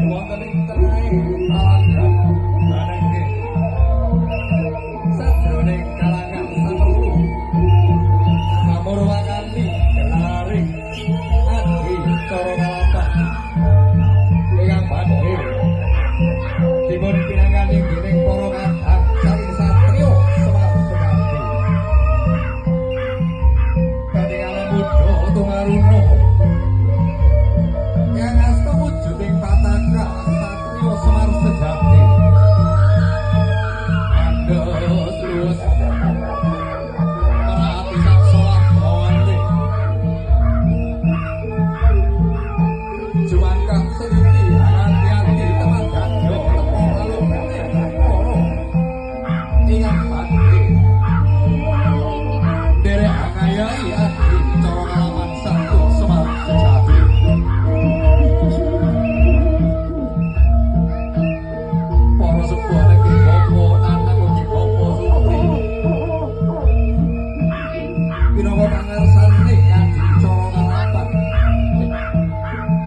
wonten ing tengahing kalangan manengke sajroning kalangan saperlu kamurwakani kelaring adi cara kalapan ingkang badhe dipun pinanggani dening para kadang saking satriya Semar Sejati kadhe alam muda tumaruna yang asta wujuding pataka satriya Semar Sejati andhos luwes merati sak solah mawante jumangkah seliti hati-hati teman yo tepo alune para ingkang badhe derek angayai adi cara kalaman satriya Semar Sejati para sepuh niki bapa anak ugi bapa sutri pinangka pangarsane